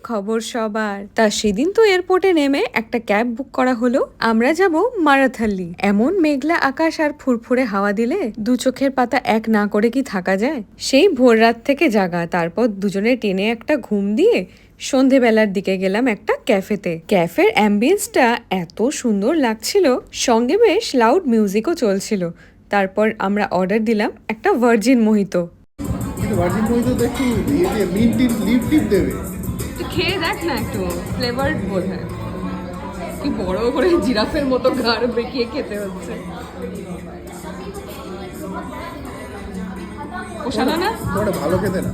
খবর সবার। তা সেদিন তো এয়ারপোর্টে নেমে একটা ক্যাব বুক করা হলো। আমরা যাব মারাথালি। এমন মেঘলা আকাশ আর ফুরফুরে হাওয়া দিলে দু চোখের পাতা এক না করে কি থাকা যায়? সেই ভোর রাত থেকে জাগা, তারপর দুজনে টেনে একটা ঘুম দিয়ে সন্ধেবেলার দিকে গেলাম একটা ক্যাফেতে। ক্যাফের অ্যাম্বিয়েন্সটা এত সুন্দর লাগছিল, সঙ্গে বেশ লাউড মিউজিকও চলছিল। তারপর আমরা অর্ডার দিলাম একটা ভার্জিন মোহিতো। ভার্জিন মহিতো একটু মিন্ট টিপ লিপ টিপ দেবে। তুই খেয়ে দেখ না, একটু ফ্লেভারড বোধ হয়। কি বড় করে জিরাফের মতো ঘাড় বেঁকিয়ে খেতে হচ্ছে। পোষালো না? ভালো খেতে না।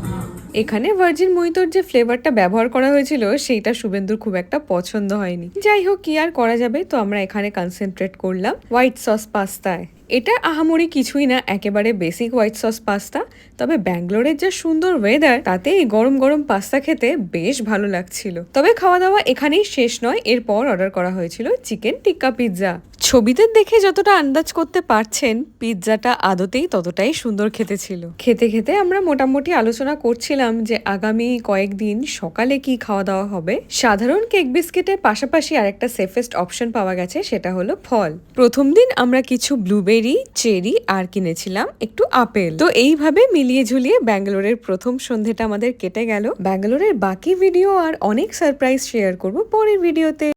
এখানে ভার্জিন মোহিতোর যে ফ্লেভারটা ব্যবহার করা হয়েছিল সেইটা শুভেন্দুর খুব একটা পছন্দ হয়নি। যাই হোক, কি আর করা যাবে, তো আমরা এখানে কনসেন্ট্রেট করলাম হোয়াইট সস পাস্তায়। এটা আহামরি কিছুই না, একেবারে বেসিক হোয়াইট সস পাস্তা। তবে ব্যাঙ্গালোরের যা সুন্দর ওয়েদার, তাতে এই গরম গরম পাস্তা খেতে বেশ ভালো লাগছিল। তবে খাওয়া দাওয়া এখানেই শেষ নয়, এরপর অর্ডার করা হয়েছিল চিকেন টিক্কা পিৎজা। ছবিতে দেখে যতটা আন্দাজ করতে পারছেন, পিৎজাটা আদতেই ততটাই সুন্দর খেতে ছিল। খেতে খেতে আমরা মোটামুটি আলোচনা করছিলাম যে আগামী কয়েকদিন সকালে কি খাওয়া দাওয়া হবে। সাধারণ কেক বিস্কিটের পাশাপাশি আরেকটা সেফেস্ট অপশন পাওয়া গেছে, সেটা হলো ফল। প্রথম দিন আমরা কিছু ব্লুবেরি, চেরি আর কিনেছিলাম একটু আপেল। তো এইভাবে মিলিয়ে ঝুলিয়ে ব্যাঙ্গালোরের প্রথম সন্ধেটা আমাদের কেটে গেল। ব্যাঙ্গালোরের বাকি ভিডিও আর অনেক সারপ্রাইজ শেয়ার করব পরের ভিডিওতে।